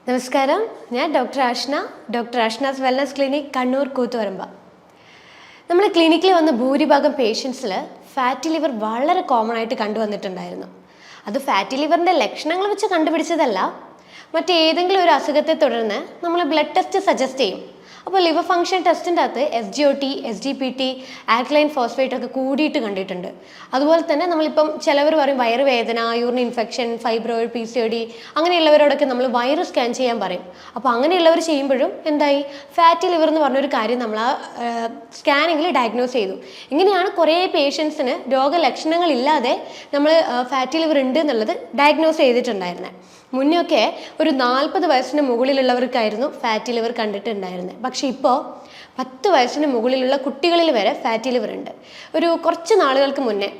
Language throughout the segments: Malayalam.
നമസ്കാരം, ഞാൻ doctor Ashna's wellness clinic, Kannur Koothuparamba. നമ്മുടെ ക്ലിനിക്കിൽ വന്ന ഭൂരിഭാഗം പേഷ്യൻസിൽ ഫാറ്റി ലിവർ വളരെ കോമൺ ആയിട്ട് കണ്ടുവന്നിട്ടുണ്ടായിരുന്നു. അത് ഫാറ്റി ലിവറിൻ്റെ ലക്ഷണങ്ങൾ വെച്ച് കണ്ടുപിടിച്ചതല്ല, മറ്റേതെങ്കിലും ഒരു അസുഖത്തെ തുടർന്ന് നമ്മൾ ബ്ലഡ് ടെസ്റ്റ് സജസ്റ്റ് ചെയ്യും. അപ്പോൾ ലിവർ ഫംഗ്ഷൻ ടെസ്റ്റിൻ്റെ അകത്ത് SGOT, SGPT, ആൽക്കലൈൻ ഫോസ്ഫേറ്റ് ഒക്കെ കൂടിയിട്ട് കണ്ടിട്ടുണ്ട്. അതുപോലെ തന്നെ നമ്മളിപ്പം ചിലവർ പറയും വയറുവേദന, യൂറിൻ ഇൻഫെക്ഷൻ, ഫൈബ്രോയിഡ്, PCOD അങ്ങനെയുള്ളവരോടൊക്കെ നമ്മൾ വയറ് സ്കാൻ ചെയ്യാൻ പറയും. അപ്പോൾ അങ്ങനെയുള്ളവർ ചെയ്യുമ്പോഴും എന്തായി, ഫാറ്റി ലിവർ എന്ന് പറഞ്ഞൊരു കാര്യം നമ്മൾ ആ സ്കാനിങ്ങിൽ ഡയഗ്നോസ് ചെയ്തു. ഇങ്ങനെയാണ് കുറേ പേഷ്യൻസിന് രോഗലക്ഷണങ്ങളില്ലാതെ നമ്മൾ ഫാറ്റി ലിവർ ഉണ്ട് എന്നുള്ളത് ഡയഗ്നോസ് ചെയ്തിട്ടുണ്ടായിരുന്നത്. മുന്നൊക്കെ ഒരു 40 വയസ്സിന് മുകളിലുള്ളവർക്കായിരുന്നു ഫാറ്റി ലിവർ കണ്ടിട്ടുണ്ടായിരുന്നത്. പക്ഷേ ഇപ്പോൾ 10 വയസ്സിന് മുകളിലുള്ള കുട്ടികളിൽ വരെ ഫാറ്റി ലിവർ ഉണ്ട്. ഒരു കുറച്ച് നാളുകൾക്ക് മുന്നേ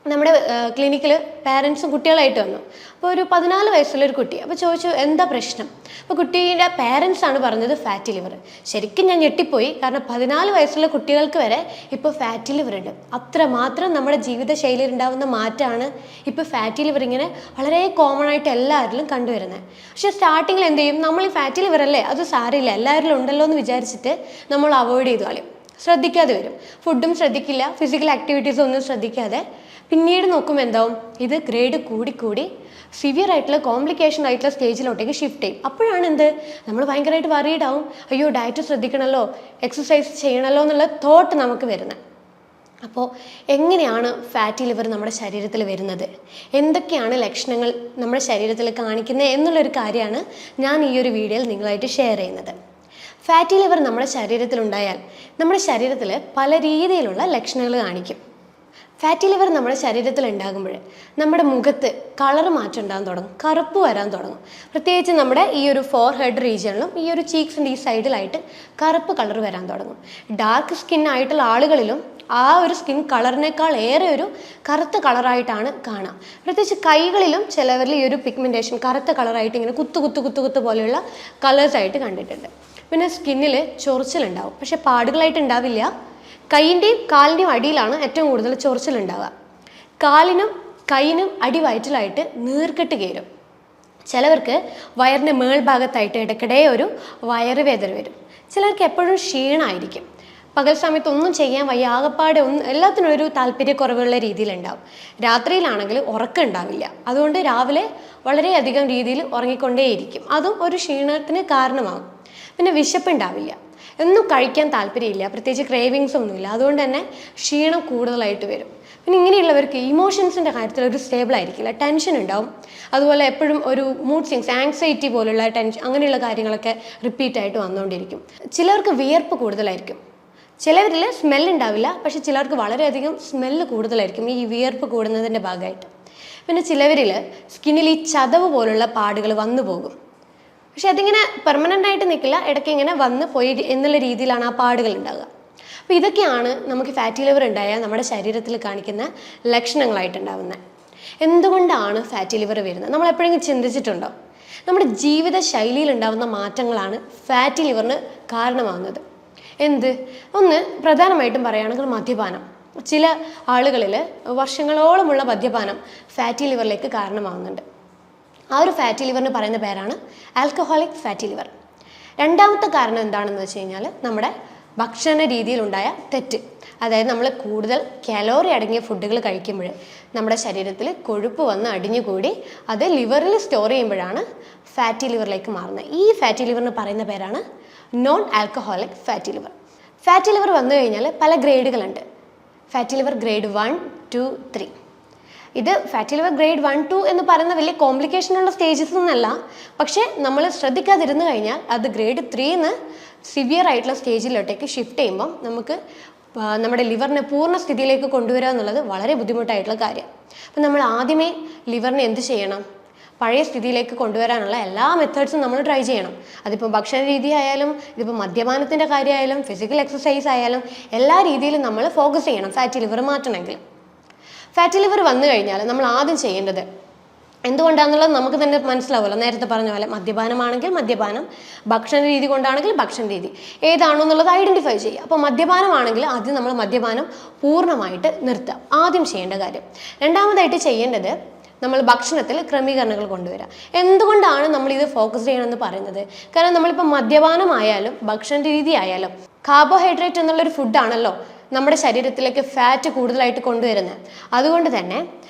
നമ്മുടെ ക്ലിനിക്കിൽ പാരൻസും കുട്ടികളായിട്ട് വന്നു. അപ്പോൾ ഒരു 14 വയസ്സുള്ളൊരു കുട്ടി. അപ്പോൾ ചോദിച്ചു എന്താ പ്രശ്നം. അപ്പോൾ കുട്ടീൻ്റെ പാരൻസാണ് പറഞ്ഞത് ഫാറ്റി ലിവർ. ശരിക്കും ഞാൻ ഞെട്ടിപ്പോയി, കാരണം 14 വയസ്സുള്ള കുട്ടികൾക്ക് വരെ ഇപ്പോൾ ഫാറ്റി ലിവർ ഉണ്ട്. അത്രമാത്രം നമ്മുടെ ജീവിതശൈലിയിൽ ഉണ്ടാകുന്ന മാറ്റമാണ് ഇപ്പോൾ ഫാറ്റി ലിവർ ഇങ്ങനെ വളരെ കോമൺ ആയിട്ട് എല്ലാവരിലും കണ്ടുവരുന്നത്. പക്ഷേ സ്റ്റാർട്ടിങ്ങിൽ എന്ത് ചെയ്യും, നമ്മൾ ഈ ഫാറ്റി ലിവർ അല്ലേ, അത് സാരമില്ല, എല്ലാവരിലും ഉണ്ടല്ലോ എന്ന് വിചാരിച്ചിട്ട് നമ്മൾ അവോയ്ഡ് ചെയ്ത് കളയും, ശ്രദ്ധിക്കാതെ വരും. ഫുഡും ശ്രദ്ധിക്കില്ല, ഫിസിക്കൽ ആക്ടിവിറ്റീസും ഒന്നും ശ്രദ്ധിക്കാതെ പിന്നീട് നോക്കുമ്പോൾ എന്താവും, ഇത് ഗ്രേഡ് കൂടി സിവിയർ ആയിട്ടുള്ള കോംപ്ലിക്കേഷൻ ആയിട്ടുള്ള സ്റ്റേജിലോട്ടേക്ക് ഷിഫ്റ്റ് ചെയ്യും. അപ്പോഴാണ് എന്ത്, നമ്മൾ ഭയങ്കരമായിട്ട് വറീഡ് ആവും, അയ്യോ ഡയറ്റ് ശ്രദ്ധിക്കണമല്ലോ, എക്സസൈസ് ചെയ്യണമല്ലോ എന്നുള്ള തോട്ട് നമുക്ക് വരുന്നത്. അപ്പോൾ എങ്ങനെയാണ് ഫാറ്റി ലിവർ നമ്മുടെ ശരീരത്തിൽ വരുന്നത്, എന്തൊക്കെയാണ് ലക്ഷണങ്ങൾ നമ്മുടെ ശരീരത്തിൽ കാണിക്കുന്നത് എന്നുള്ളൊരു കാര്യമാണ് ഞാൻ ഈ ഒരു വീഡിയോയിൽ നിങ്ങളായിട്ട് ഷെയർ ചെയ്യുന്നത്. ഫാറ്റി ലിവർ നമ്മുടെ ശരീരത്തിലുണ്ടായാൽ നമ്മുടെ ശരീരത്തിൽ പല രീതിയിലുള്ള ലക്ഷണങ്ങൾ കാണിക്കും. ഫാറ്റി ലിവർ നമ്മുടെ ശരീരത്തിൽ ഉണ്ടാകുമ്പോൾ നമ്മുടെ മുഖത്ത് കളർ മാറ്റം ഉണ്ടാകാൻ തുടങ്ങും, കറുപ്പ് വരാൻ തുടങ്ങും. പ്രത്യേകിച്ച് നമ്മുടെ ഈ ഒരു ഫോർ ഹെഡ് റീജിയണിലും ഈ ഒരു ചീക്സിൻ്റെ ഈ സൈഡിലായിട്ട് കറുപ്പ് കളർ വരാൻ തുടങ്ങും. ഡാർക്ക് സ്കിൻ ആയിട്ടുള്ള ആളുകളിലും ആ ഒരു സ്കിൻ കളറിനേക്കാൾ ഏറെ ഒരു കറുത്ത കളറായിട്ടാണ് കാണാം. പ്രത്യേകിച്ച് കൈകളിലും ചിലവരിൽ ഈ ഒരു പിഗ്മെൻറ്റേഷൻ കറുത്ത കളറായിട്ട് ഇങ്ങനെ കുത്തു പോലെയുള്ള കളേഴ്സായിട്ട് കണ്ടിട്ടുണ്ട്. പിന്നെ സ്കിന്നിൽ ചൊറിച്ചിലുണ്ടാവും, പക്ഷെ പാടുകളായിട്ട് ഉണ്ടാവില്ല. കൈയിൻ്റെയും കാലിൻ്റെയും അടിയിലാണ് ഏറ്റവും കൂടുതൽ ചൊറിച്ചിലുണ്ടാവുക. കാലിനും കൈയിനും അടിവയറ്റിലായിട്ട് നീർക്കെട്ട് കയറും. ചിലവർക്ക് വയറിൻ്റെ മേൾഭാഗത്തായിട്ട് ഇടയ്ക്കിടെ ഒരു വയറുവേദന വരും. ചിലർക്ക് എപ്പോഴും ക്ഷീണമായിരിക്കും, പകൽ സമയത്ത് ഒന്നും ചെയ്യാൻ വയ്യ, ആകപ്പാടെ എല്ലാത്തിനും ഒരു താല്പര്യക്കുറവുള്ള രീതിയിലുണ്ടാവും. രാത്രിയിലാണെങ്കിൽ ഉറക്കം ഉണ്ടാവില്ല, അതുകൊണ്ട് രാവിലെ വളരെയധികം രീതിയിൽ ഉറങ്ങിക്കൊണ്ടേയിരിക്കും, അതും ഒരു ക്ഷീണത്തിന് കാരണമാകും. പിന്നെ വിശപ്പുണ്ടാവില്ല, ഒന്നും കഴിക്കാൻ താല്പര്യമില്ല, പ്രത്യേകിച്ച് ക്രേവിങ്സ് ഒന്നുമില്ല, അതുകൊണ്ട് തന്നെ ക്ഷീണം കൂടുതലായിട്ട് വരും. പിന്നെ ഇങ്ങനെയുള്ളവർക്ക് ഇമോഷൻസിൻ്റെ കാര്യത്തിൽ ഒരു സ്റ്റേബിൾ ആയിരിക്കില്ല, ടെൻഷൻ ഉണ്ടാവും. അതുപോലെ എപ്പോഴും ഒരു മൂഡ് സ്വിങ്സ്, ആങ്സൈറ്റി പോലുള്ള ടെൻഷൻ, അങ്ങനെയുള്ള കാര്യങ്ങളൊക്കെ റിപ്പീറ്റായിട്ട് വന്നുകൊണ്ടിരിക്കും. ചിലർക്ക് വിയർപ്പ് കൂടുതലായിരിക്കും, ചിലവരിൽ സ്മെല്ലുണ്ടാവില്ല, പക്ഷെ ചിലർക്ക് വളരെയധികം സ്മെല്ല് കൂടുതലായിരിക്കും ഈ വിയർപ്പ് കൂടുന്നതിൻ്റെ ഭാഗമായിട്ട്. പിന്നെ ചിലവരിൽ സ്കിന്നിൽ ഈ ചതവ് പോലുള്ള പാടുകൾ വന്നു പോകും, പക്ഷെ അതിങ്ങനെ പെർമനൻ്റ് ആയിട്ട് നിൽക്കില്ല, ഇടയ്ക്ക് ഇങ്ങനെ വന്ന് പോയി എന്നുള്ള രീതിയിലാണ് ആ പാടുകൾ ഉണ്ടാകുക. അപ്പോൾ ഇതൊക്കെയാണ് നമുക്ക് ഫാറ്റി ലിവർ ഉണ്ടായാൽ നമ്മുടെ ശരീരത്തിൽ കാണിക്കുന്ന ലക്ഷണങ്ങളായിട്ടുണ്ടാവുന്നത്. എന്തുകൊണ്ടാണ് ഫാറ്റി ലിവർ വരുന്നത്, നമ്മൾ എപ്പോഴെങ്കിലും ചിന്തിച്ചിട്ടുണ്ടോ? നമ്മുടെ ജീവിത ശൈലിയിൽ ഉണ്ടാകുന്ന മാറ്റങ്ങളാണ് ഫാറ്റി ലിവറിന് കാരണമാകുന്നത്. ഒന്ന് പ്രധാനമായിട്ടും പറയുകയാണെങ്കിൽ മദ്യപാനം. ചില ആളുകളിൽ വർഷങ്ങളോളമുള്ള മദ്യപാനം ഫാറ്റി ലിവറിലേക്ക് കാരണമാകുന്നുണ്ട്. ആ ഒരു ഫാറ്റി ലിവറിന് പറയുന്ന പേരാണ് ആൽക്കഹോളിക് ഫാറ്റി ലിവർ. രണ്ടാമത്തെ കാരണം എന്താണെന്ന് വെച്ച് കഴിഞ്ഞാൽ നമ്മുടെ ഭക്ഷണ രീതിയിലുണ്ടായ തെറ്റ്. അതായത് നമ്മൾ കൂടുതൽ കാലോറി അടങ്ങിയ ഫുഡുകൾ കഴിക്കുമ്പോൾ നമ്മുടെ ശരീരത്തിൽ കൊഴുപ്പ് വന്ന് അടിഞ്ഞുകൂടി അത് ലിവറിൽ സ്റ്റോർ ചെയ്യുമ്പോഴാണ് ഫാറ്റി ലിവറിലേക്ക് മാറുന്നത്. ഈ ഫാറ്റി ലിവറിന് പറയുന്ന പേരാണ് non alcoholic fatty liver. Fatty liver വന്നു കഴിഞ്ഞാൽ പല ഗ്രേഡുകളുണ്ട്. Fatty liver grade 1, 2, 3. ഇത് ഫാറ്റി ലിവർ ഗ്രേഡ് 1, 2 എന്ന് പറയുന്ന വലിയ കോംപ്ലിക്കേഷനുള്ള സ്റ്റേജസ് ഒന്നല്ല, പക്ഷേ നമ്മൾ ശ്രദ്ധിക്കാതിരുന്നു കഴിഞ്ഞാൽ അത് ഗ്രേഡ് 3 സിവിയർ ആയിട്ടുള്ള സ്റ്റേജിലോട്ടേക്ക് ഷിഫ്റ്റ് ചെയ്യുമ്പം നമുക്ക് നമ്മുടെ ലിവറിനെ പൂർണ്ണ സ്ഥിതിയിലേക്ക് കൊണ്ടുവരിക എന്നുള്ളത് വളരെ ബുദ്ധിമുട്ടായിട്ടുള്ള കാര്യം. അപ്പം നമ്മൾ ആദ്യമേ ലിവറിനെ എന്ത് ചെയ്യണം, പഴയ സ്ഥിതിയിലേക്ക് കൊണ്ടുവരാനുള്ള എല്ലാ മെത്തേഡ്സും നമ്മൾ ട്രൈ ചെയ്യണം. അതിപ്പോൾ ഭക്ഷണ രീതി ആയാലും, ഇതിപ്പോൾ മദ്യപാനത്തിൻ്റെ കാര്യമായാലും, ഫിസിക്കൽ എക്സസൈസ് ആയാലും, എല്ലാ രീതിയിലും നമ്മൾ ഫോക്കസ് ചെയ്യണം ഫാറ്റി ലിവർ മാറ്റണമെങ്കിൽ. ഫാറ്റി ലിവർ വന്നു കഴിഞ്ഞാൽ നമ്മൾ ആദ്യം ചെയ്യേണ്ടത് എന്തുകൊണ്ടാണെന്നുള്ളത് നമുക്ക് തന്നെ മനസ്സിലാവുമല്ലോ. നേരത്തെ പറഞ്ഞ പോലെ മദ്യപാനമാണെങ്കിൽ മദ്യപാനം, ഭക്ഷണ രീതി കൊണ്ടാണെങ്കിൽ ഭക്ഷണ രീതി, ഏതാണോ എന്നുള്ളത് ഐഡൻറ്റിഫൈ ചെയ്യുക. അപ്പോൾ മദ്യപാനമാണെങ്കിൽ ആദ്യം നമ്മൾ മദ്യപാനം പൂർണ്ണമായിട്ട് നിർത്തുക, ആദ്യം ചെയ്യേണ്ട കാര്യം. രണ്ടാമതായിട്ട് ചെയ്യേണ്ടത് നമ്മൾ ഭക്ഷണത്തിൽ ക്രമീകരണങ്ങൾ കൊണ്ടുവരാം. എന്തുകൊണ്ടാണ് നമ്മൾ ഇത് ഫോക്കസ് ചെയ്യണമെന്ന് പറയുന്നത്? കാരണം നമ്മളിപ്പോൾ മദ്യപാനമായാലും ഭക്ഷണ രീതി ആയാലും കാർബോഹൈഡ്രേറ്റ് എന്നുള്ളൊരു ഫുഡാണല്ലോ നമ്മുടെ ശരീരത്തിലേക്ക് ഫാറ്റ് കൂടുതലായിട്ട് കൊണ്ടുവരുന്നത്. അതുകൊണ്ട് തന്നെ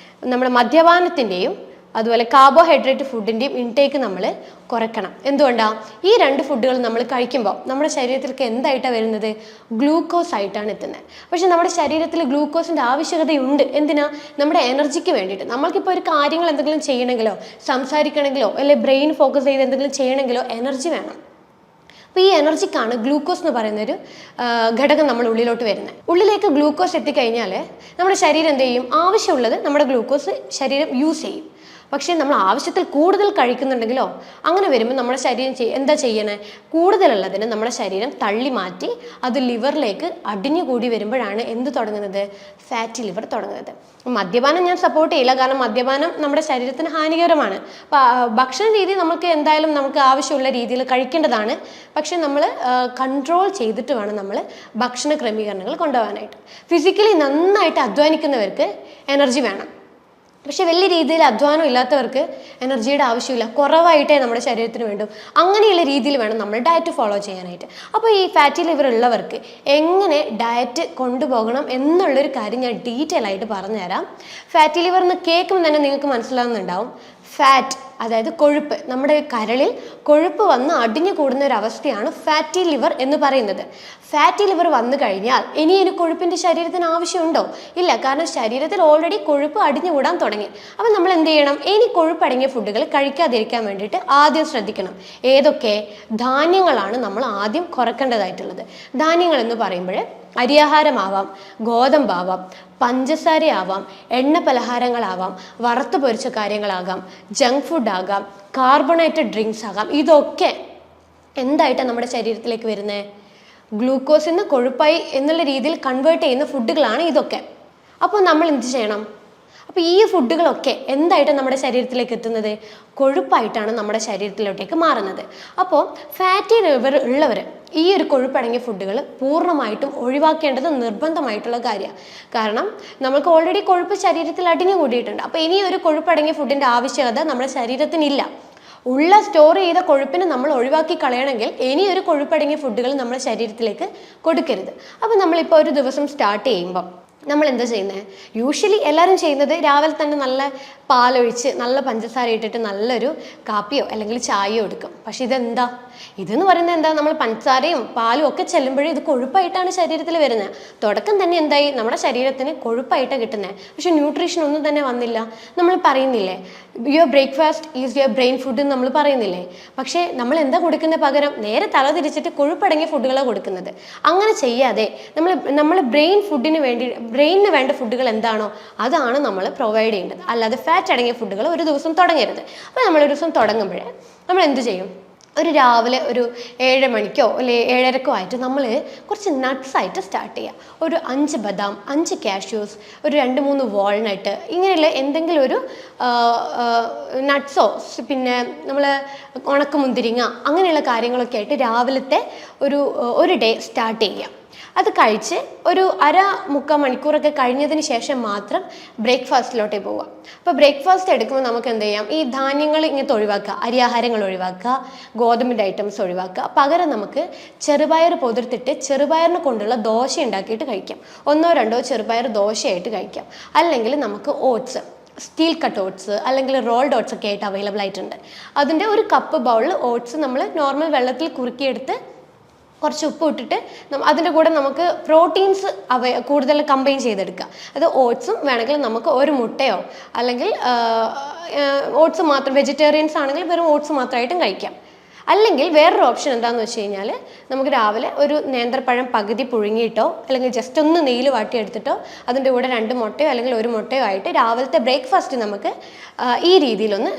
നമ്മുടെ മദ്യപാനത്തിൻ്റെയും അതുപോലെ കാർബോഹൈഡ്രേറ്റ് ഫുഡിൻ്റെയും ഇൻടേക്ക് നമ്മൾ കുറയ്ക്കണം. എന്തുകൊണ്ടാണ്? ഈ രണ്ട് ഫുഡുകൾ നമ്മൾ കഴിക്കുമ്പോൾ നമ്മുടെ ശരീരത്തിലേക്ക് എന്തായിട്ടാണ് വരുന്നത്? ഗ്ലൂക്കോസ് ആയിട്ടാണ് എത്തുന്നത്. പക്ഷെ നമ്മുടെ ശരീരത്തിൽ ഗ്ലൂക്കോസിൻ്റെ ആവശ്യകതയുണ്ട്. എന്തിനാ? നമ്മുടെ എനർജിക്ക് വേണ്ടിയിട്ട്. നമ്മൾക്കിപ്പോൾ ഒരു കാര്യങ്ങൾ എന്തെങ്കിലും ചെയ്യണമെങ്കിലോ സംസാരിക്കണമെങ്കിലോ അല്ലെങ്കിൽ ബ്രെയിൻ ഫോക്കസ് ചെയ്ത് എന്തെങ്കിലും ചെയ്യണമെങ്കിലോ എനർജി വേണം. അപ്പോൾ ഈ എനർജിക്കാണ് ഗ്ലൂക്കോസ് എന്ന് പറയുന്നൊരു ഘടകം നമ്മുടെ ഉള്ളിലോട്ട് വരുന്നത്. ഉള്ളിലേക്ക് ഗ്ലൂക്കോസ് എത്തിക്കഴിഞ്ഞാൽ നമ്മുടെ ശരീരം എന്ത് ചെയ്യും? ആവശ്യമുള്ളത് നമ്മുടെ ഗ്ലൂക്കോസ് ശരീരം യൂസ് ചെയ്യും. പക്ഷേ നമ്മൾ ആവശ്യത്തിൽ കൂടുതൽ കഴിക്കുന്നുണ്ടെങ്കിലോ അങ്ങനെ വരുമ്പോൾ നമ്മുടെ ശരീരം എന്താ ചെയ്യണേ? കൂടുതലുള്ളതിന് നമ്മുടെ ശരീരം തള്ളി മാറ്റി അത് ലിവറിലേക്ക് അടിഞ്ഞുകൂടി വരുമ്പോഴാണ് എന്ത് തുടങ്ങുന്നത്? ഫാറ്റി ലിവർ തുടങ്ങുന്നത്. മദ്യപാനം ഞാൻ സപ്പോർട്ട് ചെയ്യില്ല, കാരണം മദ്യപാനം നമ്മുടെ ശരീരത്തിന് ഹാനികരമാണ്. ഭക്ഷണ രീതി നമുക്ക് എന്തായാലും നമുക്ക് ആവശ്യമുള്ള രീതിയിൽ കഴിക്കേണ്ടതാണ്. പക്ഷെ നമ്മൾ കൺട്രോൾ ചെയ്തിട്ട് വേണം നമ്മൾ ഭക്ഷണ ക്രമീകരണങ്ങൾ കൊണ്ടുപോകാനായിട്ട്. ഫിസിക്കലി നന്നായിട്ട് അധ്വാനിക്കുന്നവർക്ക് എനർജി വേണം. പക്ഷെ വലിയ രീതിയിൽ അധ്വാനം ഇല്ലാത്തവർക്ക് എനർജിയുടെ ആവശ്യമില്ല, കുറവായിട്ടേ നമ്മുടെ ശരീരത്തിന് വേണ്ടൂ. അങ്ങനെയുള്ള രീതിയിൽ വേണം നമ്മൾ ഡയറ്റ് ഫോളോ ചെയ്യാനായിട്ട്. അപ്പോൾ ഈ ഫാറ്റി ലിവർ ഉള്ളവർക്ക് എങ്ങനെ ഡയറ്റ് കൊണ്ടുപോകണം എന്നുള്ളൊരു കാര്യം ഞാൻ ഡീറ്റെയിൽ ആയിട്ട് പറഞ്ഞുതരാം. ഫാറ്റി ലിവർ എന്ന് കേൾക്കുമ്പോൾ തന്നെ നിങ്ങൾക്ക് മനസ്സിലാവുന്നുണ്ടാവും. ഫാറ്റ് അതായത് കൊഴുപ്പ്, നമ്മുടെ കരളിൽ കൊഴുപ്പ് വന്ന് അടിഞ്ഞു കൂടുന്ന ഒരു അവസ്ഥയാണ് ഫാറ്റി ലിവർ എന്ന് പറയുന്നത്. ഫാറ്റി ലിവർ വന്നു കഴിഞ്ഞാൽ ഇനി കൊഴുപ്പിൻ്റെ ശരീരത്തിന് ആവശ്യമുണ്ടോ? ഇല്ല, കാരണം ശരീരത്തിൽ ഓൾറെഡി കൊഴുപ്പ് അടിഞ്ഞു കൂടാൻ തുടങ്ങി. അപ്പം നമ്മൾ എന്ത് ചെയ്യണം? ഇനി കൊഴുപ്പടങ്ങിയ ഫുഡുകൾ കഴിക്കാതിരിക്കാൻ വേണ്ടിയിട്ട് ആദ്യം ശ്രദ്ധിക്കണം. ഏതൊക്കെ? ധാന്യങ്ങളാണ് നമ്മൾ ആദ്യം കുറക്കേണ്ടതായിട്ടുള്ളത്. ധാന്യങ്ങൾ എന്ന് പറയുമ്പോൾ അരിയാഹാരമാവാം, ഗോതമ്പാവാം, പഞ്ചസാരയാവാം, എണ്ണ പലഹാരങ്ങളാവാം, വറുത്ത് പൊരിച്ച കാര്യങ്ങളാകാം, ജങ്ക് ഫുഡ് ആകാം, കാർബണേറ്റഡ് ഡ്രിങ്ക്സ് ആകാം. ഇതൊക്കെ എന്തായിട്ടാണ് നമ്മുടെ ശരീരത്തിലേക്ക് വരുന്നത്? ഗ്ലൂക്കോസിൽ നിന്ന് കൊഴുപ്പായി എന്നുള്ള രീതിയിൽ കൺവേർട്ട് ചെയ്യുന്ന ഫുഡുകളാണ് ഇതൊക്കെ. അപ്പോൾ നമ്മൾ എന്ത് ചെയ്യണം? അപ്പോൾ ഈ ഫുഡുകളൊക്കെ എന്തായിട്ടാണ് നമ്മുടെ ശരീരത്തിലേക്ക് എത്തുന്നത്? കൊഴുപ്പായിട്ടാണ് നമ്മുടെ ശരീരത്തിലോട്ടേക്ക് മാറുന്നത്. അപ്പോൾ ഫാറ്റി ലിവർ ഉള്ളവർ ഈ ഒരു കൊഴുപ്പടങ്ങിയ ഫുഡുകൾ പൂർണ്ണമായിട്ടും ഒഴിവാക്കേണ്ടത് നിർബന്ധമായിട്ടുള്ള കാര്യമാണ്. കാരണം നമുക്ക് ഓൾറെഡി കൊഴുപ്പ് ശരീരത്തിൽ അടിഞ്ഞു കൂടിയിട്ടുണ്ട്. അപ്പോൾ ഇനി ഒരു കൊഴുപ്പടങ്ങിയ ഫുഡിൻ്റെ ആവശ്യകത നമ്മുടെ ശരീരത്തിനില്ല. ഉള്ള സ്റ്റോർ ചെയ്ത കൊഴുപ്പിനെ നമ്മൾ ഒഴിവാക്കി കളയണമെങ്കിൽ ഇനി ഒരു കൊഴുപ്പടങ്ങിയ ഫുഡുകൾ നമ്മുടെ ശരീരത്തിലേക്ക് കൊടുക്കരുത്. അപ്പോൾ നമ്മളിപ്പോൾ ഒരു ദിവസം സ്റ്റാർട്ട് ചെയ്യുമ്പം നമ്മൾ എന്താ ചെയ്യുന്നത്? യൂഷ്വലി എല്ലാവരും ചെയ്യുന്നത് രാവിലെ തന്നെ നല്ല പാലൊഴിച്ച് നല്ല പഞ്ചസാര ഇട്ടിട്ട് നല്ലൊരു കാപ്പിയോ അല്ലെങ്കിൽ ചായയോ എടുക്കും. പക്ഷെ ഇതെന്ന് പറയുന്നത് എന്താ? നമ്മൾ പഞ്ചസാരയും പാലും ഒക്കെ ചെല്ലുമ്പോഴേ ഇത് കൊഴുപ്പായിട്ടാണ് ശരീരത്തിൽ വരുന്നത്. തുടക്കം തന്നെ എന്തായി? നമ്മുടെ ശരീരത്തിന് കൊഴുപ്പായിട്ടാണ് കിട്ടുന്നത്. പക്ഷെ ന്യൂട്രീഷൻ ഒന്നും തന്നെ വന്നില്ല. നമ്മൾ പറയുന്നില്ലേ your breakfast is your brain food എന്ന് നമ്മൾ പറയുന്നില്ലേ? പക്ഷേ നമ്മൾ എന്താ കൊടുക്കുന്നത്? പകരം നേരെ തല തിരിച്ചിട്ട് കൊഴുപ്പടങ്ങിയ ഫുഡുകളാണ് കൊടുക്കുന്നത്. അങ്ങനെ ചെയ്യാതെ നമ്മൾ ബ്രെയിനിന് വേണ്ട ഫുഡുകൾ എന്താണോ അതാണ് നമ്മൾ പ്രൊവൈഡ് ചെയ്യേണ്ടത്. അല്ലാതെ ഫാറ്റ് അടങ്ങിയ ഫുഡുകൾ ഒരു ദിവസം തുടങ്ങരുത്. അപ്പോൾ നമ്മളൊരു ദിവസം തുടങ്ങുമ്പോഴേ നമ്മൾ എന്ത് ചെയ്യും? ഒരു രാവിലെ ഒരു 7 മണിക്കോ അല്ലെങ്കിൽ 7:30 ആയിട്ട് നമ്മൾ കുറച്ച് നട്ട്സ് ആയിട്ട് സ്റ്റാർട്ട് ചെയ്യുക. ഒരു 5 ബദാം, 5 കാഷ്യൂസ്, ഒരു 2-3 വാൾനട്ട്, ഇങ്ങനെയുള്ള എന്തെങ്കിലും ഒരു നട്ട്സോ പിന്നെ നമ്മൾ ഉണക്കമുന്തിരിങ്ങ അങ്ങനെയുള്ള കാര്യങ്ങളൊക്കെ ആയിട്ട് രാവിലത്തെ ഒരു ഡേ സ്റ്റാർട്ട് ചെയ്യുക. അത് കഴിച്ച് ഒരു 1/2-3 മണിക്കൂറൊക്കെ കഴിഞ്ഞതിന് ശേഷം മാത്രം ബ്രേക്ക്ഫാസ്റ്റിലോട്ടേ പോവുക. അപ്പോൾ ബ്രേക്ക്ഫാസ്റ്റ് എടുക്കുമ്പോൾ നമുക്ക് എന്ത് ചെയ്യാം? ഈ ധാന്യങ്ങൾ ഇങ്ങനത്തെ ഒഴിവാക്കുക, അരിയാഹാരങ്ങൾ ഒഴിവാക്കുക, ഗോതമ്പിൻ്റെ ഐറ്റംസ് ഒഴിവാക്കുക. പകരം നമുക്ക് ചെറുപയർ പൊതിർത്തിട്ട് ചെറുപയറിനെ കൊണ്ടുള്ള ദോശ ഉണ്ടാക്കിയിട്ട് കഴിക്കാം. 1-2 ചെറുപയർ ദോശയായിട്ട് കഴിക്കാം. അല്ലെങ്കിൽ നമുക്ക് ഓട്സ്, സ്റ്റീൽ കട്ട് ഓട്സ് അല്ലെങ്കിൽ റോൾഡ് ഓട്സ് ഒക്കെ ആയിട്ട് അവൈലബിൾ ആയിട്ടുണ്ട്. അതിൻ്റെ ഒരു കപ്പ് ബൗളിൽ ഓട്സ് നമ്മൾ നോർമൽ വെള്ളത്തിൽ കുറുക്കിയെടുത്ത് കുറച്ച് ഉപ്പ് ഇട്ടിട്ട് അതിൻ്റെ കൂടെ നമുക്ക് പ്രോട്ടീൻസ് കൂടുതൽ കമ്പൈൻ ചെയ്തെടുക്കുക. അത് ഓട്സും വേണമെങ്കിൽ നമുക്ക് ഒരു മുട്ടയോ അല്ലെങ്കിൽ ഓട്സ് മാത്രം, വെജിറ്റേറിയൻസ് ആണെങ്കിൽ വെറും ഓട്സ് മാത്രമായിട്ടും കഴിക്കാം. അല്ലെങ്കിൽ വേറൊരു ഓപ്ഷൻ എന്താണെന്ന് വെച്ച് കഴിഞ്ഞാൽ നമുക്ക് രാവിലെ ഒരു നേന്ത്രപ്പഴം പകുതി പുഴുങ്ങിയിട്ടോ അല്ലെങ്കിൽ ജസ്റ്റ് ഒന്ന് നെയ്യിൽ വാട്ടിയെടുത്തിട്ടോ അതിൻ്റെ കൂടെ 2 മുട്ടയോ അല്ലെങ്കിൽ 1 മുട്ടയോ ആയിട്ട് രാവിലത്തെ ബ്രേക്ക്ഫാസ്റ്റ് നമുക്ക് ഈ രീതിയിലൊന്ന്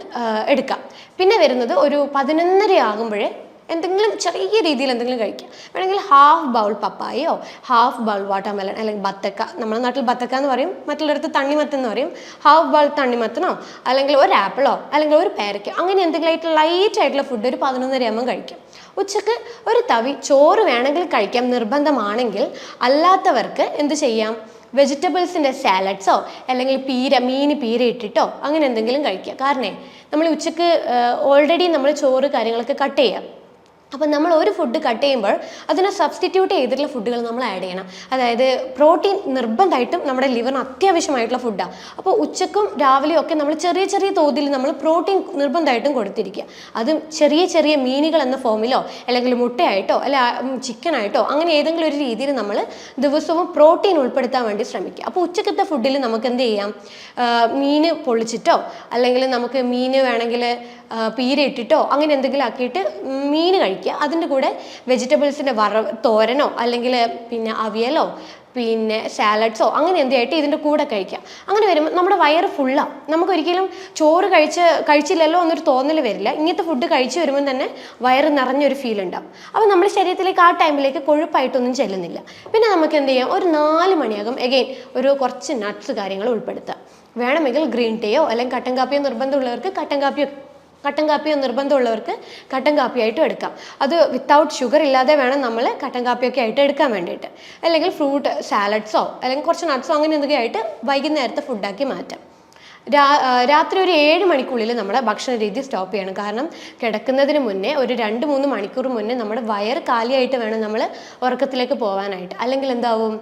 എടുക്കാം. പിന്നെ വരുന്നത് ഒരു 11:30 ആകുമ്പോഴേ എന്തെങ്കിലും ചെറിയ രീതിയിൽ എന്തെങ്കിലും കഴിക്കാം. വേണമെങ്കിൽ ഹാഫ് ബൗൾ പപ്പായയോ ഹാഫ് ബൗൾ വാട്ടർമെലൺ അല്ലെങ്കിൽ ബത്തക്ക, നമ്മുടെ നാട്ടിൽ ബത്തക്ക എന്ന് പറയും, മറ്റുള്ളവർക്ക് തണ്ണിമത്തൻ എന്ന് പറയും. ഹാഫ് ബൗൾ തണ്ണിമത്തനോ അല്ലെങ്കിൽ ഒരു ആപ്പിളോ അല്ലെങ്കിൽ ഒരു പേരയ്ക്കോ അങ്ങനെ എന്തെങ്കിലും ആയിട്ട് ലൈറ്റ് ആയിട്ടുള്ള ഫുഡ് ഒരു 11:30 ആകുമ്പോൾ കഴിക്കാം. ഉച്ചക്ക് ഒരു തവി ചോറ് വേണമെങ്കിൽ കഴിക്കാം നിർബന്ധമാണെങ്കിൽ. അല്ലാത്തവർക്ക് എന്ത് ചെയ്യാം? വെജിറ്റബിൾസിൻ്റെ സാലഡ്സോ അല്ലെങ്കിൽ മീൻ പീര ഇട്ടിട്ടോ അങ്ങനെ എന്തെങ്കിലും കഴിക്കുക. കാരണം നമ്മൾ ഉച്ചക്ക് ഓൾറെഡി നമ്മൾ ചോറ് കാര്യങ്ങളൊക്കെ കട്ട് ചെയ്യാം. അപ്പം നമ്മൾ ഒരു ഫുഡ് കട്ട് ചെയ്യുമ്പോൾ അതിനെ സബ്സ്റ്റിറ്റ്യൂട്ട് ചെയ്തിട്ടുള്ള ഫുഡുകൾ നമ്മൾ ആഡ് ചെയ്യണം. അതായത് പ്രോട്ടീൻ നിർബന്ധമായിട്ടും നമ്മുടെ ലിവറിന് അത്യാവശ്യമായിട്ടുള്ള ഫുഡാണ്. അപ്പോൾ ഉച്ചക്കും രാവിലെയും ഒക്കെ നമ്മൾ ചെറിയ ചെറിയ തോതിൽ നമ്മൾ പ്രോട്ടീൻ നിർബന്ധമായിട്ടും കൊടുത്തിരിക്കുക. അതും ചെറിയ ചെറിയ മീനുകൾ എന്ന ഫോമിലോ അല്ലെങ്കിൽ മുട്ടയായിട്ടോ അല്ല ചിക്കനായിട്ടോ അങ്ങനെ ഏതെങ്കിലും ഒരു രീതിയിൽ നമ്മൾ ദിവസവും പ്രോട്ടീൻ ഉൾപ്പെടുത്താൻ വേണ്ടി ശ്രമിക്കുക. അപ്പോൾ ഉച്ചക്കത്തെ ഫുഡിൽ നമുക്ക് എന്ത് ചെയ്യാം, മീൻ പൊള്ളിച്ചിട്ടോ അല്ലെങ്കിൽ നമുക്ക് മീൻ വേണമെങ്കിൽ പീര ഇട്ടിട്ടോ അങ്ങനെ എന്തെങ്കിലും ആക്കിയിട്ട് മീൻ കഴിക്കുക. അതിൻ്റെ കൂടെ വെജിറ്റബിൾസിൻ്റെ തോരനോ അല്ലെങ്കിൽ പിന്നെ അവിയലോ പിന്നെ സാലഡ്സോ അങ്ങനെ എന്തെയായിട്ട് ഇതിൻ്റെ കൂടെ കഴിക്കുക. അങ്ങനെ വരുമ്പോൾ നമ്മുടെ വയറ് ഫുള്ളാണ്. നമുക്കൊരിക്കലും ചോറ് കഴിച്ചില്ലല്ലോ എന്നൊരു തോന്നൽ വരില്ല. ഇങ്ങനത്തെ ഫുഡ് കഴിച്ച് വരുമ്പോൾ തന്നെ വയറ് നിറഞ്ഞൊരു ഫീൽ ഉണ്ടാവും. അപ്പോൾ നമ്മുടെ ശരീരത്തിലേക്ക് ആ ടൈമിലേക്ക് കൊഴുപ്പായിട്ടൊന്നും ചെല്ലുന്നില്ല. പിന്നെ നമുക്ക് എന്ത് ചെയ്യാം, ഒരു 4 മണിയാകും എഗെയിൻ ഒരു കുറച്ച് നട്ട്സ് കാര്യങ്ങൾ ഉൾപ്പെടുത്തുക. വേണമെങ്കിൽ ഗ്രീൻ ടീയോ അല്ലെങ്കിൽ കട്ടൻ കാപ്പിയോ നിർബന്ധമുള്ളവർക്ക് കട്ടൻ കാപ്പിയോ നിർബന്ധമുള്ളവർക്ക് കട്ടൻ കാപ്പിയായിട്ടും എടുക്കാം. അത് വിത്തൗട്ട് ഷുഗർ ഇല്ലാതെ വേണം നമ്മൾ കട്ടൻ കാപ്പിയൊക്കെ ആയിട്ട് എടുക്കാൻ വേണ്ടിയിട്ട്. അല്ലെങ്കിൽ ഫ്രൂട്ട് സാലഡ്സോ അല്ലെങ്കിൽ കുറച്ച് നട്ട്സോ അങ്ങനെ എന്തെങ്കിലും ആയിട്ട് വൈകുന്നേരത്തെ ഫുഡാക്കി മാറ്റാം. രാത്രി ഒരു 7 മണിക്കുള്ളിൽ നമ്മുടെ ഭക്ഷണ രീതി സ്റ്റോപ്പ് ചെയ്യണം. കാരണം കിടക്കുന്നതിന് മുന്നേ ഒരു 2-3 മണിക്കൂർ മുന്നേ നമ്മുടെ വയറ് കാലിയായിട്ട് വേണം നമ്മൾ ഉറക്കത്തിലേക്ക് പോകാനായിട്ട്. അല്ലെങ്കിൽ എന്താവും,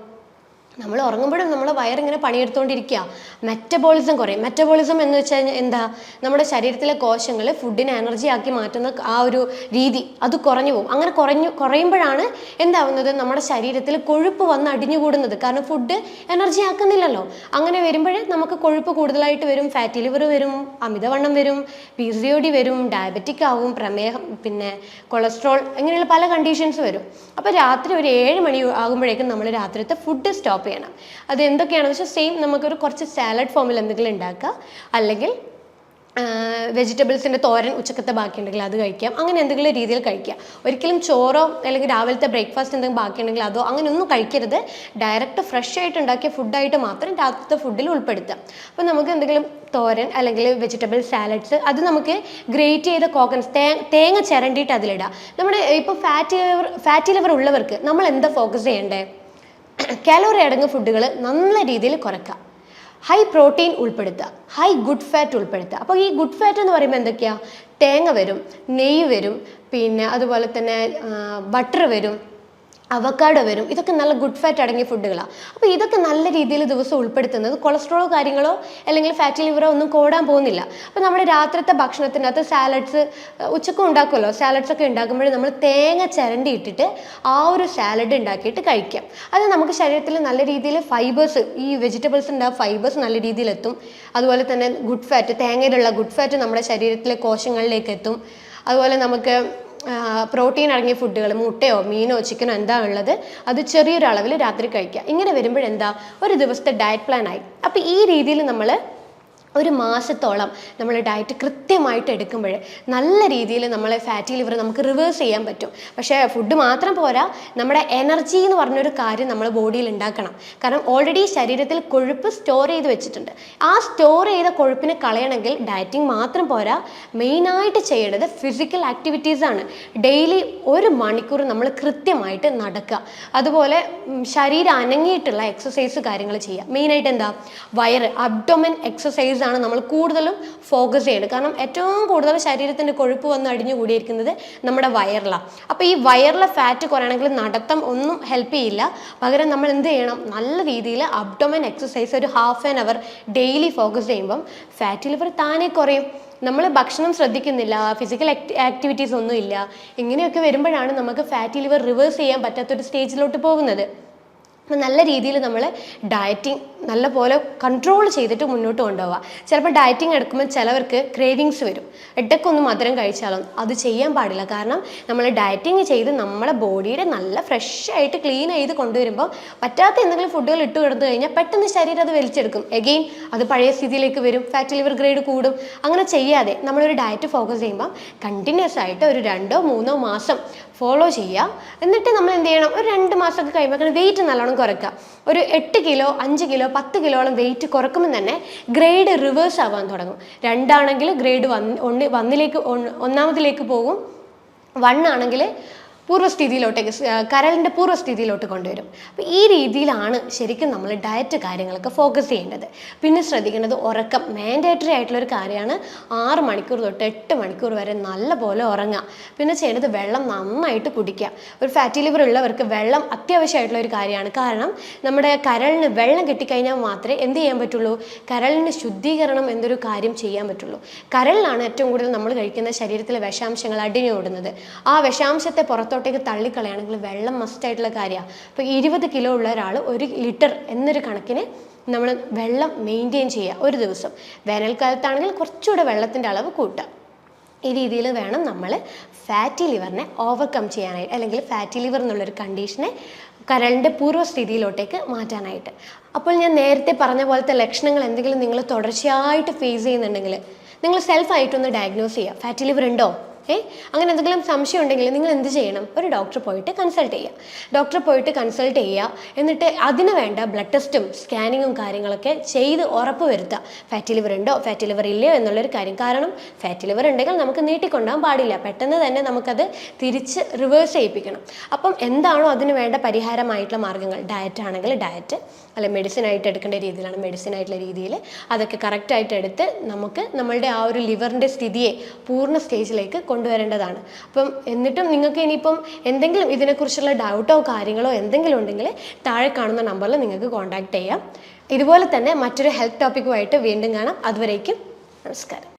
നമ്മൾ ഉറങ്ങുമ്പോഴും നമ്മുടെ വയറിങ്ങനെ പണിയെടുത്തുകൊണ്ടിരിക്കുക, മെറ്റബോളിസം കുറയും. മെറ്റബോളിസം എന്ന് വെച്ചാൽ എന്താ, നമ്മുടെ ശരീരത്തിലെ കോശങ്ങൾ ഫുഡിനെ എനർജി ആക്കി മാറ്റുന്ന ആ ഒരു രീതി അത് കുറഞ്ഞു പോകും. അങ്ങനെ കുറയുമ്പോഴാണ് എന്താവുന്നത്, നമ്മുടെ ശരീരത്തിൽ കൊഴുപ്പ് വന്ന് അടിഞ്ഞുകൂടുന്നത്. കാരണം ഫുഡ് എനർജി ആക്കുന്നില്ലല്ലോ. അങ്ങനെ വരുമ്പോഴേ നമുക്ക് കൊഴുപ്പ് കൂടുതലായിട്ട് വരും, ഫാറ്റി ലിവർ വരും, അമിതവണ്ണം വരും, PCOD വരും, ഡയബറ്റിക് ആവും, പ്രമേഹം, പിന്നെ കൊളസ്ട്രോൾ, ഇങ്ങനെയുള്ള പല കണ്ടീഷൻസ് വരും. അപ്പോൾ രാത്രി ഒരു 7 മണി ആകുമ്പോഴേക്കും നമ്മൾ രാത്രിത്തെ ഫുഡ് സ്റ്റോപ്പ് ചെയ്യണം. അത് എന്തൊക്കെയാണെന്ന് വെച്ചാൽ സെയിം നമുക്കൊരു കുറച്ച് സാലഡ് ഫോമിൽ എന്തെങ്കിലും ഉണ്ടാക്കുക, അല്ലെങ്കിൽ വെജിറ്റബിൾസിൻ്റെ തോരൻ ഉച്ചക്കത്തെ ബാക്കിയുണ്ടെങ്കിൽ അത് കഴിക്കാം. അങ്ങനെ എന്തെങ്കിലും രീതിയിൽ കഴിക്കുക. ഒരിക്കലും ചോറോ അല്ലെങ്കിൽ രാവിലത്തെ ബ്രേക്ക്ഫാസ്റ്റ് എന്തെങ്കിലും ബാക്കിയുണ്ടെങ്കിൽ അതോ അങ്ങനെ ഒന്നും കഴിക്കരുത്. ഡയറക്റ്റ് ഫ്രഷ് ആയിട്ട് ഉണ്ടാക്കിയ ഫുഡായിട്ട് മാത്രം രാത്രിത്തെ ഫുഡിൽ ഉൾപ്പെടുത്താം. അപ്പോൾ നമുക്ക് എന്തെങ്കിലും തോരൻ അല്ലെങ്കിൽ വെജിറ്റബിൾ സാലഡ്സ് അത് നമുക്ക് ഗ്രേറ്റ് ചെയ്ത കോക്കനട്ട് തേങ്ങ ചിരണ്ടിയിട്ട് അതിലിടാം. നമ്മുടെ ഇപ്പോൾ ഫാറ്റി ലിവർ ഉള്ളവർക്ക് നമ്മൾ എന്താ ഫോക്കസ് ചെയ്യേണ്ടത്, കാലോറി അടങ്ങിയ ഫുഡുകൾ നല്ല രീതിയിൽ കുറയ്ക്കുക, ഹൈ പ്രോട്ടീൻ ഉൾപ്പെടുത്തുക, ഹൈ ഗുഡ് ഫാറ്റ് ഉൾപ്പെടുത്തുക. അപ്പോൾ ഈ ഗുഡ് ഫാറ്റ് എന്ന് പറയുമ്പോൾ എന്തൊക്കെയാണ്, തേങ്ങ വരും, നെയ്യ് വരും, പിന്നെ അതുപോലെ തന്നെ ബട്ടർ വരും, അവക്കാഡോ വരും. ഇതൊക്കെ നല്ല ഗുഡ് ഫാറ്റ് അടങ്ങിയ ഫുഡുകളാണ്. അപ്പോൾ ഇതൊക്കെ നല്ല രീതിയിൽ ദിവസം ഉൾപ്പെടുത്തുന്നത് കൊളസ്ട്രോളോ കാര്യങ്ങളോ അല്ലെങ്കിൽ ഫാറ്റി ലിവറോ ഒന്നും കൂടാൻ പോകുന്നില്ല. അപ്പോൾ നമ്മുടെ രാത്രിത്തെ ഭക്ഷണത്തിനകത്ത് സാലഡ്സ് ഉച്ചക്കും ഉണ്ടാക്കുമല്ലോ, സാലഡ്സ് ഒക്കെ ഉണ്ടാക്കുമ്പോൾ നമ്മൾ തേങ്ങ ചിരണ്ടി ഇട്ടിട്ട് ആ ഒരു സാലഡ് ഉണ്ടാക്കിയിട്ട് കഴിക്കാം. അത് നമുക്ക് ശരീരത്തിൽ നല്ല രീതിയിൽ ഫൈബേഴ്സ്, ഈ വെജിറ്റബിൾസിൻ്റെ ഫൈബേഴ്സ് നല്ല രീതിയിൽ എത്തും. അതുപോലെ തന്നെ ഗുഡ് ഫാറ്റ്, തേങ്ങയിലുള്ള ഗുഡ് ഫാറ്റ് നമ്മുടെ ശരീരത്തിലെ കോശങ്ങളിലേക്ക് എത്തും. അതുപോലെ നമുക്ക് പ്രോട്ടീൻ അടങ്ങിയ ഫുഡുകൾ, മുട്ടയോ മീനോ ചിക്കനോ എന്താ ഉള്ളത് അത് ചെറിയൊരളവിൽ രാത്രി കഴിക്കുക. ഇങ്ങനെ വരുമ്പോഴെന്താ, ഒരു ദിവസത്തെ ഡയറ്റ് പ്ലാൻ ആയി. അപ്പോൾ ഈ രീതിയിൽ നമ്മൾ ഒരു മാസത്തോളം നമ്മൾ ഡയറ്റ് കൃത്യമായിട്ട് എടുക്കുമ്പോൾ നല്ല രീതിയിൽ നമ്മളെ ഫാറ്റി ലിവർ നമുക്ക് റിവേഴ്സ് ചെയ്യാൻ പറ്റും. പക്ഷേ ഫുഡ് മാത്രം പോരാ, നമ്മുടെ എനർജി എന്ന് പറഞ്ഞൊരു കാര്യം നമ്മൾ ബോഡിയിൽ ഉണ്ടാക്കണം. കാരണം ഓൾറെഡി ശരീരത്തിൽ കൊഴുപ്പ് സ്റ്റോർ ചെയ്ത് വെച്ചിട്ടുണ്ട്. ആ സ്റ്റോർ ചെയ്ത കൊഴുപ്പിനെ കളയണമെങ്കിൽ ഡയറ്റിംഗ് മാത്രം പോരാ, മെയിനായിട്ട് ചെയ്യേണ്ടത് ഫിസിക്കൽ ആക്ടിവിറ്റീസാണ്. ഡെയിലി 1 മണിക്കൂർ നമ്മൾ കൃത്യമായിട്ട് നടക്കുക. അതുപോലെ ശരീരം അനങ്ങിയിട്ടുള്ള എക്സസൈസ് കാര്യങ്ങൾ ചെയ്യുക. മെയിനായിട്ട് എന്താ, വയറ് അബ്ഡോമൻ എക്സസൈസ് ആണ് നമ്മൾ കൂടുതലും ഫോക്കസ് ചെയ്യേണ്ടത്. കാരണം ഏറ്റവും കൂടുതൽ ശരീരത്തിൻ്റെ കൊഴുപ്പ് വന്ന് അടിഞ്ഞു കൂടിയിരിക്കുന്നത് നമ്മുടെ വയറിലാണ്. അപ്പോൾ ഈ വയറിലെ ഫാറ്റ് കുറയണമെങ്കിൽ നടത്തം ഒന്നും ഹെൽപ്പ് ചെയ്യില്ല. പകരം നമ്മൾ എന്ത് ചെയ്യണം, നല്ല രീതിയിൽ അബ്ഡോമൻ എക്സസൈസ് ഒരു ½ ആൻ അവർ ഡെയിലി ഫോക്കസ് ചെയ്യുമ്പം ഫാറ്റി ലിവർ താനേ കുറയും. നമ്മൾ ഭക്ഷണം ശ്രദ്ധിക്കുന്നില്ല, ഫിസിക്കൽ ആക്ടിവിറ്റീസ് ഒന്നും ഇല്ല, ഇങ്ങനെയൊക്കെ വരുമ്പോഴാണ് നമുക്ക് ഫാറ്റി ലിവർ റിവേഴ്സ് ചെയ്യാൻ പറ്റാത്തൊരു സ്റ്റേജിലോട്ട് പോകുന്നത്. അപ്പം നല്ല രീതിയിൽ നമ്മൾ ഡയറ്റിംഗ് നല്ലപോലെ കൺട്രോൾ ചെയ്തിട്ട് മുന്നോട്ട് കൊണ്ടുപോവുക. ചിലപ്പോൾ ഡയറ്റിംഗ് എടുക്കുമ്പോൾ ചിലവർക്ക് ക്രേവിങ്സ് വരും, ഇടയ്ക്കൊന്ന് മധുരം കഴിച്ചാലും അത് ചെയ്യാൻ പാടില്ല. കാരണം നമ്മൾ ഡയറ്റിംഗ് ചെയ്ത് നമ്മളെ ബോഡിയുടെ നല്ല ഫ്രഷ് ആയിട്ട് ക്ലീൻ ചെയ്ത് കൊണ്ടുവരുമ്പോൾ പറ്റാത്ത എന്തെങ്കിലും ഫുഡുകൾ ഇട്ട് കിടന്നു കഴിഞ്ഞാൽ പെട്ടെന്ന് ശരീരം അത് വലിച്ചെടുക്കും. എഗെയിൻ അത് പഴയ സ്ഥിതിയിലേക്ക് വരും, ഫാറ്റി ലിവർ ഗ്രേഡ് കൂടും. അങ്ങനെ ചെയ്യാതെ നമ്മളൊരു ഡയറ്റ് ഫോക്കസ് ചെയ്യുമ്പോൾ കണ്ടിന്യൂസ് ആയിട്ട് ഒരു 2-3 മാസം ഫോളോ ചെയ്യുക. എന്നിട്ട് നമ്മൾ എന്ത് ചെയ്യണം, ഒരു 2 മാസമൊക്കെ കഴിയുമ്പോൾ വെയിറ്റ് നല്ലോണം കുറയ്ക്കുക. ഒരു 8 കിലോ 5 കിലോ 10 കിലോളം വെയിറ്റ് കുറക്കുമ്പോൾ തന്നെ ഗ്രേഡ് റിവേഴ്സ് ആവാൻ തുടങ്ങും. 2 ആണെങ്കിൽ ഗ്രേഡ് 1 ഒന്നാമതിലേക്ക് പോകും, 1 ആണെങ്കിൽ പൂർവ്വസ്ഥിതിയിലോട്ടേക്ക് കരളിൻ്റെ പൂർവ്വസ്ഥിതിയിലോട്ട് കൊണ്ടുവരും. അപ്പോൾ ഈ രീതിയിലാണ് ശരിക്കും നമ്മൾ ഡയറ്റ് കാര്യങ്ങളൊക്കെ ഫോക്കസ് ചെയ്യേണ്ടത്. പിന്നെ ശ്രദ്ധിക്കേണ്ടത് ഉറക്കം മാൻഡേറ്ററി ആയിട്ടുള്ളൊരു കാര്യമാണ്. 6 മണിക്കൂർ തൊട്ട് 8 മണിക്കൂർ വരെ നല്ല പോലെ ഉറങ്ങുക. പിന്നെ ചെയ്യേണ്ടത് വെള്ളം നന്നായിട്ട് കുടിക്കുക. ഒരു ഫാറ്റി ലിവർ ഉള്ളവർക്ക് വെള്ളം അത്യാവശ്യമായിട്ടുള്ള ഒരു കാര്യമാണ്. കാരണം നമ്മുടെ കരളിന് വെള്ളം കിട്ടിക്കഴിഞ്ഞാൽ മാത്രമേ എന്ത് ചെയ്യാൻ പറ്റുള്ളൂ, കരളിന് ശുദ്ധീകരണം എന്നൊരു കാര്യം ചെയ്യാൻ പറ്റുള്ളൂ. കരളിലാണ് ഏറ്റവും കൂടുതൽ നമ്മൾ കഴിക്കുന്ന ശരീരത്തിലെ വിഷാംശങ്ങൾ അടിഞ്ഞോടുന്നത്. ആ വിഷാംശത്തെ പുറത്തോട്ടേക്ക് തള്ളിക്കളയാണെങ്കിൽ വെള്ളം മസ്റ്റായിട്ടുള്ള കാര്യമാണ്. ഇപ്പോൾ 20 കിലോ ഉള്ള ഒരാൾ 1 ലിറ്റർ എന്നൊരു കണക്കിന് നമ്മൾ വെള്ളം മെയിൻറ്റെയിൻ ചെയ്യുക ഒരു ദിവസം. വേനൽക്കാലത്താണെങ്കിൽ കുറച്ചുകൂടെ വെള്ളത്തിൻ്റെ അളവ് കൂട്ടുക. ഈ രീതിയിൽ വേണം നമ്മൾ ഫാറ്റി ലിവറിനെ ഓവർകം ചെയ്യാനായിട്ട്, അല്ലെങ്കിൽ ഫാറ്റി ലിവർ എന്നുള്ളൊരു കണ്ടീഷനെ കരളിൻ്റെ പൂർവ്വസ്ഥിതിയിലോട്ടേക്ക് മാറ്റാനായിട്ട്. അപ്പോൾ ഞാൻ നേരത്തെ പറഞ്ഞ പോലത്തെ ലക്ഷണങ്ങൾ എന്തെങ്കിലും നിങ്ങൾ തുടർച്ചയായിട്ട് ഫേസ് ചെയ്യുന്നുണ്ടെങ്കിൽ നിങ്ങൾ സെൽഫായിട്ടൊന്ന് ഡയഗ്നോസ് ചെയ്യുക. ഫാറ്റി ലിവർ ഉണ്ടോ, അങ്ങനെ എന്തെങ്കിലും സംശയം ഉണ്ടെങ്കിൽ നിങ്ങൾ എന്ത് ചെയ്യണം, ഒരു ഡോക്ടറെ പോയിട്ട് കൺസൾട്ട് ചെയ്യുക. എന്നിട്ട് അതിന് വേണ്ട ബ്ലഡ് ടെസ്റ്റും സ്കാനിങ്ങും കാര്യങ്ങളൊക്കെ ചെയ്ത് ഉറപ്പ് വരുത്തുക. ഫാറ്റി ലിവർ ഉണ്ടോ, ഫാറ്റി ലിവർ ഇല്ലയോ എന്നുള്ളൊരു കാര്യം. കാരണം ഫാറ്റി ലിവർ ഉണ്ടെങ്കിൽ നമുക്ക് നീട്ടിക്കൊണ്ടാൻ പാടില്ല, പെട്ടെന്ന് തന്നെ നമുക്കത് തിരിച്ച് റിവേഴ്സ് ചെയ്യിപ്പിക്കണം. അപ്പം എന്താണോ അതിന് വേണ്ട പരിഹാരമായിട്ടുള്ള മാർഗ്ഗങ്ങൾ, ഡയറ്റ് ആണെങ്കിൽ ഡയറ്റ്, അല്ലെ മെഡിസിൻ ആയിട്ട് എടുക്കേണ്ട രീതിയിലാണ് മെഡിസിൻ ആയിട്ടുള്ള രീതിയിൽ അതൊക്കെ കറക്റ്റായിട്ട് എടുത്ത് നമുക്ക് നമ്മളുടെ ആ ഒരു ലിവറിൻ്റെ സ്ഥിതിയെ പൂർണ്ണ സ്റ്റേജിലേക്ക് കൊണ്ടുവരേണ്ടതാണ്. അപ്പം എന്നിട്ടും നിങ്ങൾക്ക് ഇനിയിപ്പം എന്തെങ്കിലും ഇതിനെക്കുറിച്ചുള്ള ഡൗട്ടോ കാര്യങ്ങളോ എന്തെങ്കിലും ഉണ്ടെങ്കിൽ താഴെ കാണുന്ന നമ്പറിൽ നിങ്ങൾക്ക് കോൺടാക്റ്റ് ചെയ്യാം. ഇതുപോലെ തന്നെ മറ്റൊരു ഹെൽത്ത് ടോപ്പിക്കുമായിട്ട് വീണ്ടും കാണാം. അതുവരേക്കും നമസ്കാരം.